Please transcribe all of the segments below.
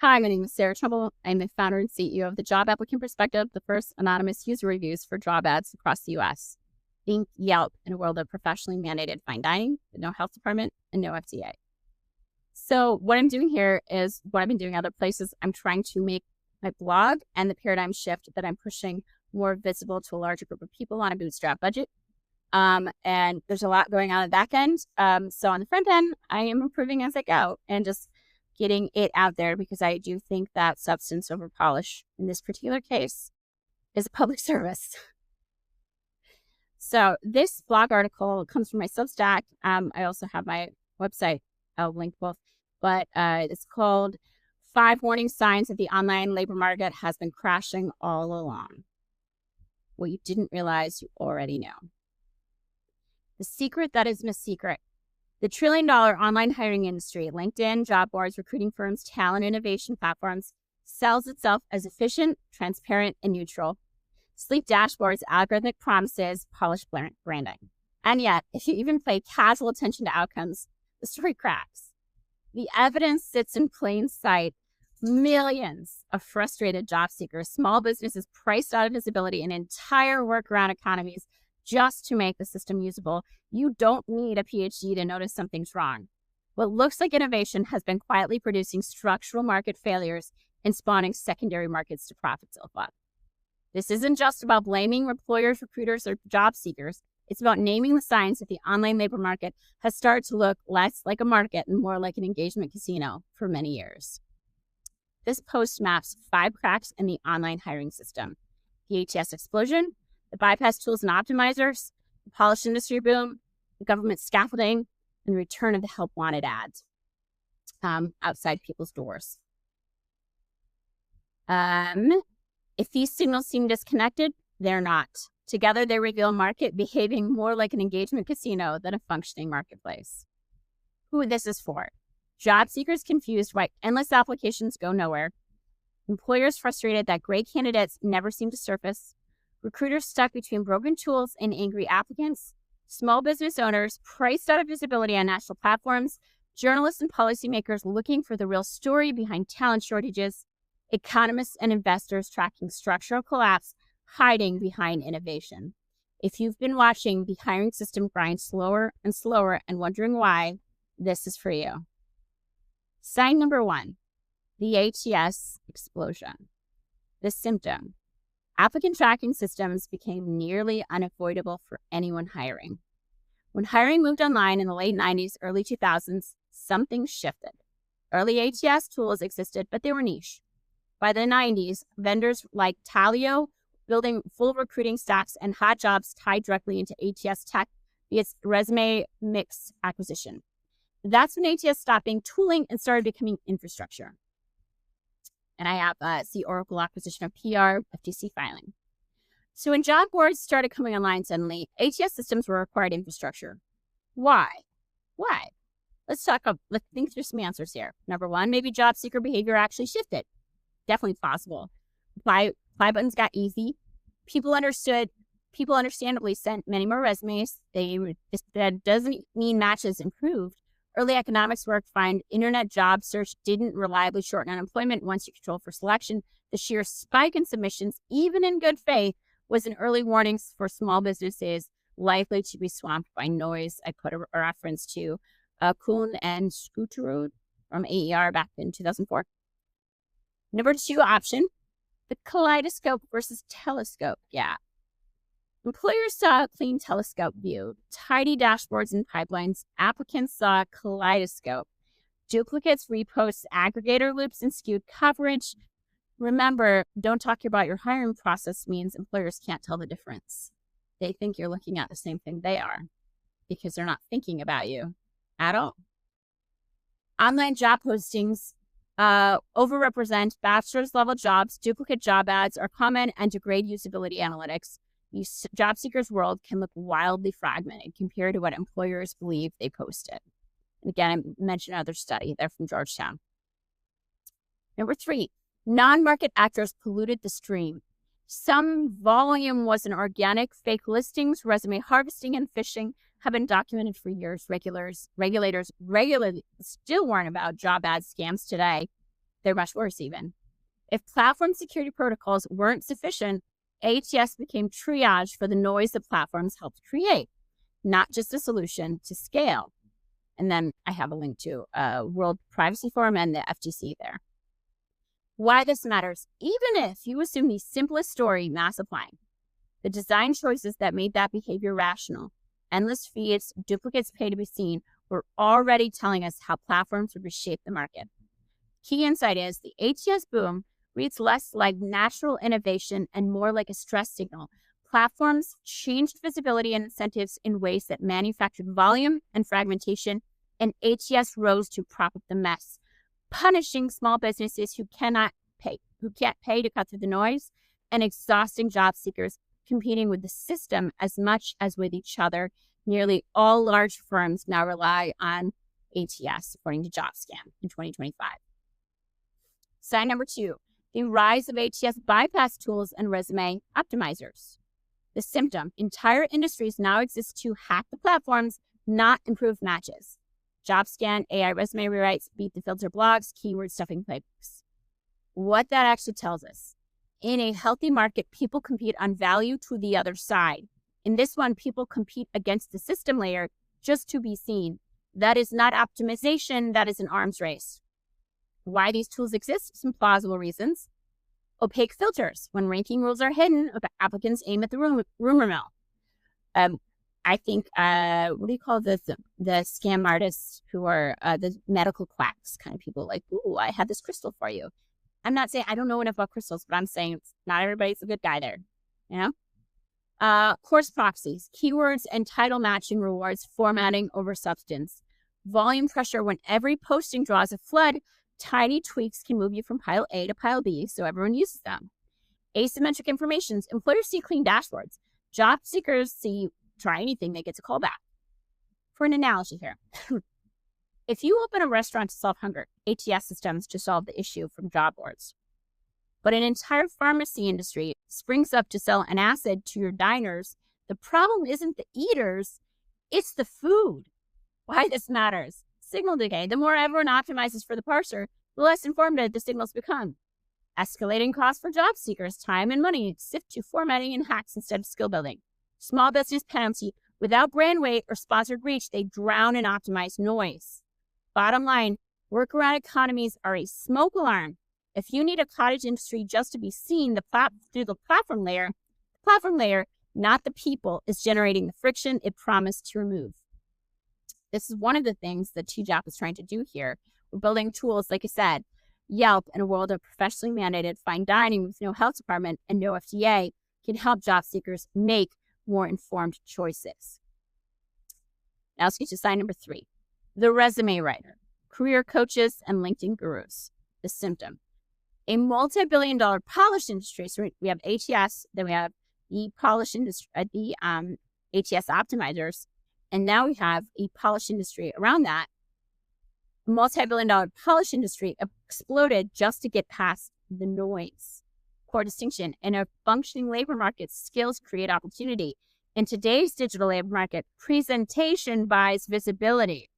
Hi, my name is Sarah Trumbull. I'm the founder and CEO of the Job Applicant Perspective, the first anonymous user reviews for job ads across the U.S. Think Yelp in a world of professionally mandated fine dining, no health department, and no FDA. So what I'm doing here is what I've been doing other places. I'm trying to make my blog and the paradigm shift that I'm pushing more visible to a larger group of people on a bootstrap budget. And there's a lot going on the back end. So on the front end, I am improving as I go and just getting it out there because I do think that substance over polish in this particular case is a public service. So this blog article comes from my Substack. I also have my website. I'll link both, but it's called 5 Warning Signs that the Online Labor Market Has Been Crashing All Along. What you didn't realize you already know. The secret that is Miss Secret. The trillion-dollar online hiring industry, LinkedIn, job boards, recruiting firms, talent innovation platforms, sells itself as efficient, transparent, and neutral. Sleek dashboards, algorithmic promises, polished branding. And yet, if you even pay casual attention to outcomes, the story cracks. The evidence sits in plain sight. Millions of frustrated job seekers, small businesses priced out of visibility, and entire workaround economies just to make the system usable. You don't need a PhD to notice something's wrong. What looks like innovation has been quietly producing structural market failures and spawning secondary markets to profit itself up. This isn't just about blaming employers, recruiters, or job seekers. It's about naming the signs that the online labor market has started to look less like a market and more like an engagement casino for many years. This post maps 5 cracks in the online hiring system: the ATS explosion, the bypass tools and optimizers, the polished industry boom, the government scaffolding, and the return of the help wanted ads outside people's doors. If these signals seem disconnected, they're not. Together, they reveal a market behaving more like an engagement casino than a functioning marketplace. Who this is for? Job seekers confused why endless applications go nowhere. Employers frustrated that great candidates never seem to surface. Recruiters stuck between broken tools and angry applicants. Small business owners priced out of visibility on national platforms. Journalists and policymakers looking for the real story behind talent shortages. Economists and investors tracking structural collapse, hiding behind innovation. If you've been watching the hiring system grind slower and slower and wondering why, this is for you. Sign number 1, the ATS explosion. The symptom: applicant tracking systems became nearly unavoidable for anyone hiring. When hiring moved online in the late 90s, early 2000s, something shifted. Early ATS tools existed, but they were niche. By the 90s, vendors like Taleo building full recruiting stacks and hot jobs tied directly into ATS tech via its resume mix acquisition. That's when ATS stopped being tooling and started becoming infrastructure. And I have the Oracle acquisition of PR, FTC filing. So when job boards started coming online suddenly, ATS systems were required infrastructure. Why? Let's think through some answers here. Number 1, maybe job seeker behavior actually shifted. Definitely possible. Apply buttons got easy. People understandably sent many more resumes. That doesn't mean matches improved. Early economics work find internet job search didn't reliably shorten unemployment once you control for selection. The sheer spike in submissions, even in good faith, was an early warning for small businesses likely to be swamped by noise. I put a reference to Kuhn and Scooterud from AER back in 2004. Number 2 option, the kaleidoscope versus telescope gap. Employers saw a clean telescope view, tidy dashboards and pipelines. Applicants saw a kaleidoscope, duplicates, reposts, aggregator loops, and skewed coverage. Remember, don't talk about your hiring process means employers can't tell the difference. They think you're looking at the same thing they are because they're not thinking about you at all. Online job postings overrepresent bachelor's level jobs. Duplicate job ads are common and degrade usability analytics. The job seekers' world can look wildly fragmented compared to what employers believe they posted. And again, I mentioned another study. They're from Georgetown. Number 3, non-market actors polluted the stream. Some volume was in organic fake listings. Resume harvesting and phishing have been documented for years. Regulators regularly still warn about job ad scams today. They're much worse even. If platform security protocols weren't sufficient, ATS became triage for the noise that platforms helped create, not just a solution to scale. And then I have a link to World Privacy Forum and the FTC there. Why this matters, even if you assume the simplest story, mass applying, the design choices that made that behavior rational, endless feeds, duplicates pay to be seen, were already telling us how platforms would reshape the market. Key insight is the ATS boom reads less like natural innovation and more like a stress signal. Platforms changed visibility and incentives in ways that manufactured volume and fragmentation, and ATS rose to prop up the mess, punishing small businesses who can't pay to cut through the noise, and exhausting job seekers competing with the system as much as with each other. Nearly all large firms now rely on ATS, according to JobScan in 2025. Sign number 2, the rise of ATS bypass tools and resume optimizers. The symptom, entire industries now exist to hack the platforms, not improve matches. JobScan, AI resume rewrites, beat the filter blogs, keyword stuffing playbooks. What that actually tells us, in a healthy market, people compete on value to the other side. In this one, people compete against the system layer just to be seen. That is not optimization, that is an arms race. Why these tools exist? Some plausible reasons. Opaque filters. When ranking rules are hidden, applicants aim at the rumor mill. I think, what do you call the scam artists who are the medical quacks kind of people, like, ooh, I had this crystal for you. I'm not saying I don't know enough about crystals, but I'm saying not everybody's a good guy there, you know? Course proxies, keywords and title matching rewards formatting over substance. Volume pressure when every posting draws a flood. Tiny tweaks can move you from pile A to pile B, so everyone uses them. Asymmetric informations. Employers see clean dashboards. Job seekers see try anything, they get a call back. For an analogy here, if you open a restaurant to solve hunger, ATS systems to solve the issue from job boards. But an entire pharmacy industry springs up to sell an acid to your diners. The problem isn't the eaters, it's the food. Why this matters. Signal decay. The more everyone optimizes for the parser, the less informative the signals become. Escalating costs for job seekers, time and money, sift to formatting and hacks instead of skill building. Small business penalty. Without brand weight or sponsored reach, they drown in optimized noise. Bottom line, workaround economies are a smoke alarm. If you need a cottage industry just to be seen through the platform layer, not the people, is generating the friction it promised to remove. This is one of the things that TJAP is trying to do here. We're building tools, like I said, Yelp, in a world of professionally mandated fine dining with no health department and no FDA, can help job seekers make more informed choices. Now let's get to sign number 3. The resume writer, career coaches, and LinkedIn gurus. The symptom. A multi-billion-dollar polish industry. So we have ATS, then we have the polish industry, the ATS optimizers, and now we have a polish industry around that. A multi-billion-dollar polish industry exploded just to get past the noise. Core distinction. In a functioning labor market, skills create opportunity. In today's digital labor market, presentation buys visibility.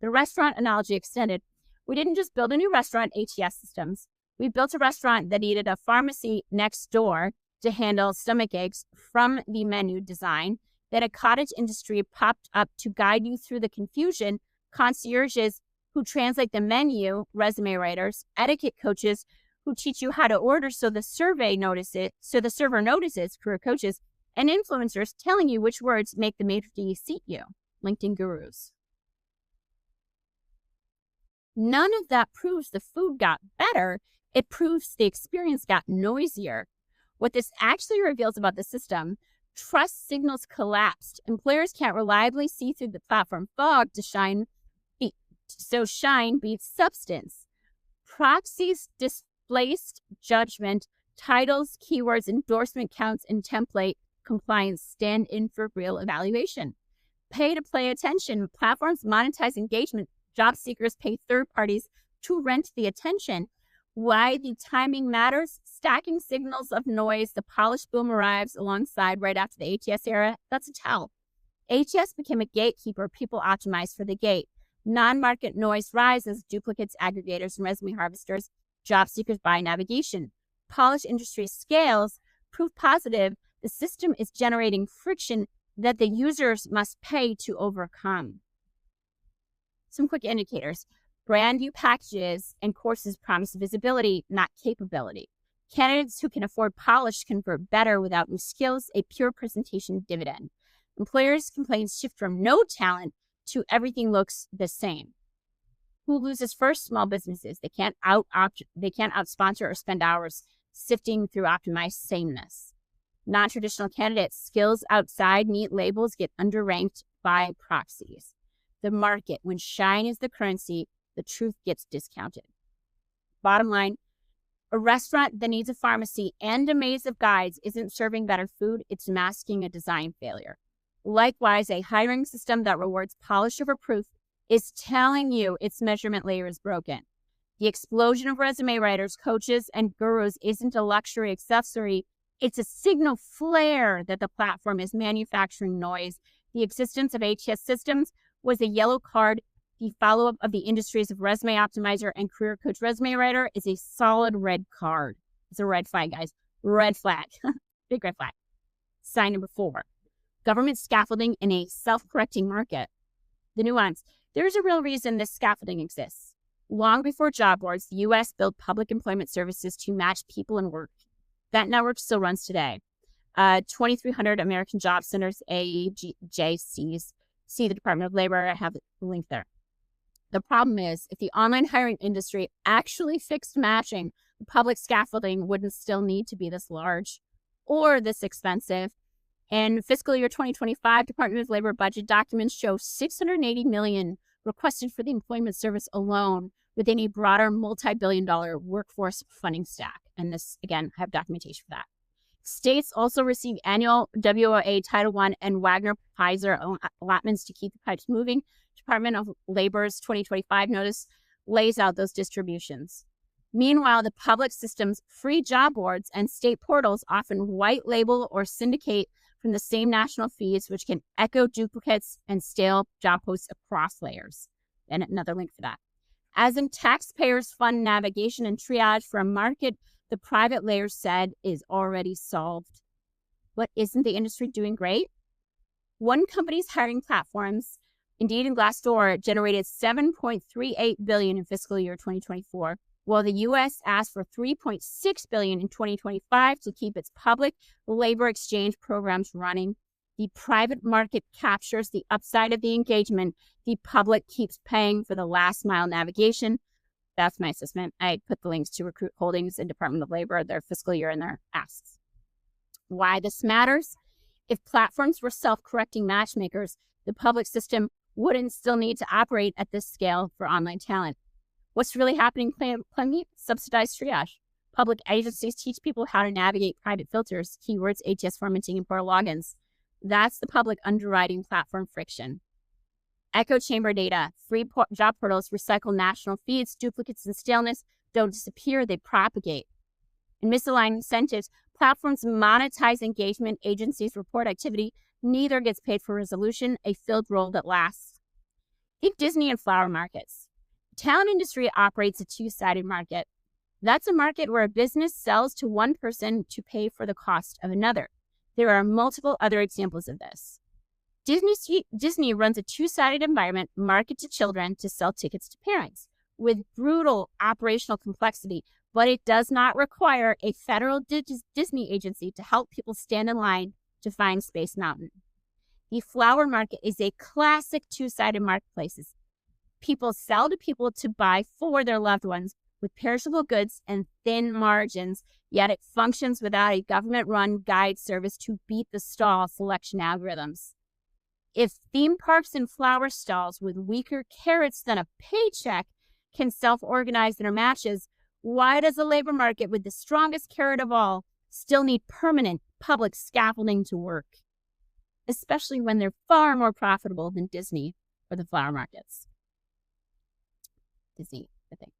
The restaurant analogy extended. We didn't just build a new restaurant, ATS systems. We built a restaurant that needed a pharmacy next door to handle stomach aches from the menu design. Then a cottage industry popped up to guide you through the confusion. Concierges who translate the menu, resume writers, etiquette coaches who teach you how to order so the server notices, career coaches, and influencers telling you which words make the maitre d' seat you, LinkedIn gurus. None of that proves the food got better. It proves the experience got noisier. What this actually reveals about the system, trust signals collapsed. Employers can't reliably see through the platform fog to shine beats substance. Proxies displaced judgment. Titles, keywords, endorsement counts, and template compliance stand in for real evaluation. Pay to play attention. Platforms monetize engagement. Job seekers pay third parties to rent the attention. Why the timing matters? Stacking signals of noise. The polish boom arrives alongside right after the ATS era. That's a tell. ATS became a gatekeeper. People optimized for the gate. Non-market noise rises. Duplicates, aggregators, and resume harvesters Job seekers buy navigation. Polished industry scales, proof positive, the system is generating friction that the users must pay to overcome. Some quick indicators. Brand new packages and courses promise visibility, not capability. Candidates who can afford polish convert better without new skills, a pure presentation dividend. Employers' complaints shift from no talent to everything looks the same. Who loses first? Small businesses. They can't out-sponsor or spend hours sifting through optimized sameness. Non-traditional candidates, skills outside neat labels get underranked by proxies. The market, when shine is the currency, the truth gets discounted. Bottom line, a restaurant that needs a pharmacy and a maze of guides isn't serving better food, it's masking a design failure. Likewise, a hiring system that rewards polish over proof is telling you its measurement layer is broken. The explosion of resume writers, coaches, and gurus isn't a luxury accessory. It's a signal flare that the platform is manufacturing noise. The existence of ATS systems was a yellow card. The follow-up of the industries of Resume Optimizer and Career Coach Resume Writer is a solid red card. It's a red flag, guys. Red flag. Big red flag. Sign number 4. Government scaffolding in a self-correcting market. The nuance. There's a real reason this scaffolding exists. Long before job boards, the U.S. built public employment services to match people and work. That network still runs today. 2,300 American Job Centers, AJCs. See the Department of Labor. I have the link there. The problem is, if the online hiring industry actually fixed matching, the public scaffolding wouldn't still need to be this large or this expensive. In fiscal year 2025, Department of Labor budget documents show $680 million requested for the employment service alone within a broader multi-billion-dollar workforce funding stack. And this, again, I have documentation for that. States also receive annual WOA Title I and Wagner Pfizer allotments to keep the pipes moving. Department of Labor's 2025 notice lays out those distributions. Meanwhile, the public system's free job boards and state portals often white label or syndicate from the same national feeds, which can echo duplicates and stale job posts across layers. And another link for that. As in taxpayers fund navigation and triage for a market the private layer said is already solved. But isn't the industry doing great? One company's hiring platforms, Indeed and Glassdoor, generated $7.38 billion in fiscal year 2024, while the U.S. asked for $3.6 billion in 2025 to keep its public labor exchange programs running. The private market captures the upside of the engagement. The public keeps paying for the last mile navigation. That's my assessment. I put the links to Recruit Holdings and Department of Labor, their fiscal year, and their asks. Why this matters? If platforms were self-correcting matchmakers, the public system wouldn't still need to operate at this scale for online talent. What's really happening, Clemmy? Subsidized triage. Public agencies teach people how to navigate private filters, keywords, ATS formatting, and portal logins. That's the public underwriting platform friction. Echo chamber data, free job portals recycle national feeds, duplicates and staleness don't disappear, they propagate. In misaligned incentives, platforms monetize engagement, agencies report activity, neither gets paid for resolution, a filled role that lasts. Think Disney and flower markets. The talent industry operates a two-sided market. That's a market where a business sells to one person to pay for the cost of another. There are multiple other examples of this. Disney runs a two-sided environment, market to children to sell tickets to parents, with brutal operational complexity, but it does not require a federal Disney agency to help people stand in line to find Space Mountain. The flower market is a classic two-sided marketplace. People sell to people to buy for their loved ones with perishable goods and thin margins, yet it functions without a government-run guide service to beat the stall selection algorithms. If theme parks and flower stalls with weaker carrots than a paycheck can self-organize their matches, why does a labor market with the strongest carrot of all still need permanent public scaffolding to work? Especially when they're far more profitable than Disney or the flower markets. Disney, I think.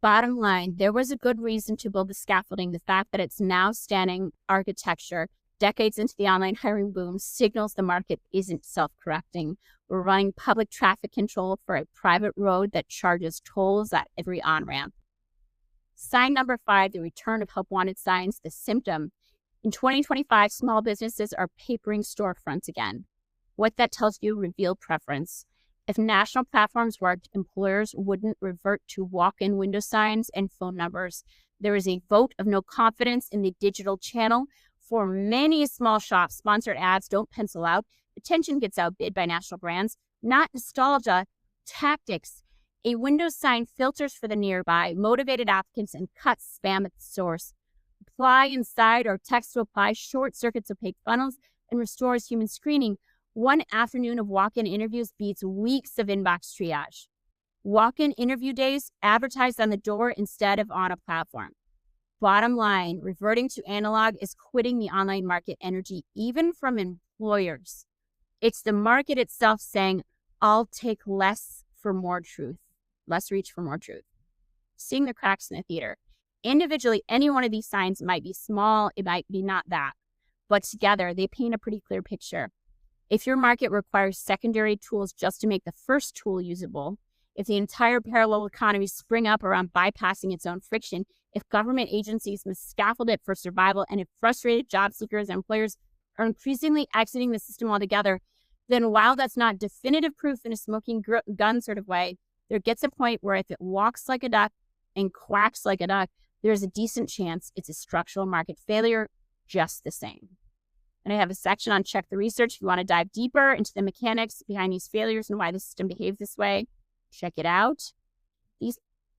Bottom line, there was a good reason to build the scaffolding. The fact that it's now standing architecture decades into the online hiring boom signals the market isn't self-correcting. We're running public traffic control for a private road that charges tolls at every on-ramp. Sign number 5, the return of help wanted signs, the symptom. In 2025, small businesses are papering storefronts again. What that tells you, revealed preference. If national platforms worked, employers wouldn't revert to walk-in window signs and phone numbers. There is a vote of no confidence in the digital channel. For many small shops, sponsored ads don't pencil out. Attention gets outbid by national brands, not nostalgia, tactics. A window sign filters for the nearby, motivated applicants, and cuts spam at the source. Apply inside or text to apply short circuits opaque funnels and restores human screening. One afternoon of walk-in interviews beats weeks of inbox triage. Walk-in interview days advertised on the door instead of on a platform. Bottom line, reverting to analog is quitting the online market energy, even from employers. It's the market itself saying, I'll take less for more truth, less reach for more truth. Seeing the cracks in the theater. Individually, any one of these signs might be small, it might be not that, but together they paint a pretty clear picture. If your market requires secondary tools just to make the first tool usable, if the entire parallel economy spring up around bypassing its own friction, if government agencies must scaffold it for survival, and if frustrated job seekers and employers are increasingly exiting the system altogether, then while that's not definitive proof in a smoking gun sort of way, there gets a point where if it walks like a duck and quacks like a duck, there's a decent chance it's a structural market failure just the same. And I have a section on Check the Research. If you want to dive deeper into the mechanics behind these failures and why the system behaves this way, check it out.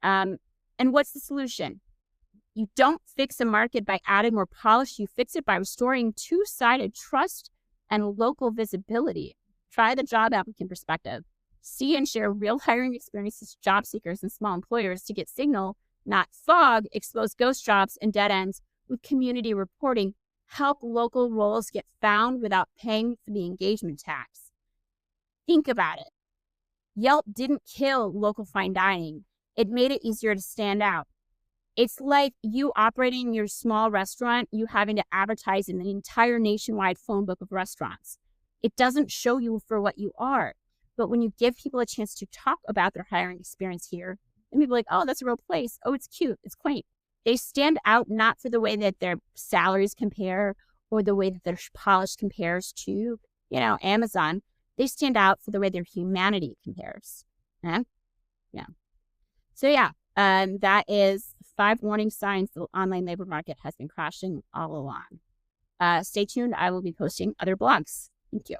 And what's the solution? You don't fix a market by adding more polish. You fix it by restoring two-sided trust and local visibility. Try the job applicant perspective. See and share real hiring experiences to job seekers and small employers to get signal, not fog. Expose ghost jobs and dead ends with community reporting. Help local roles get found without paying for the engagement tax. Think about it. Yelp didn't kill local fine dining. It made it easier to stand out. It's like you operating your small restaurant, you having to advertise in the entire nationwide phone book of restaurants. It doesn't show you for what you are. But when you give people a chance to talk about their hiring experience here, and people are like, oh, that's a real place. Oh, it's cute. It's quaint. They stand out not for the way that their salaries compare or the way that their polish compares to, Amazon. They stand out for the way their humanity compares. Yeah. So that is 5 warning signs the online labor market has been crashing all along. Stay tuned. I will be posting other blogs. Thank you.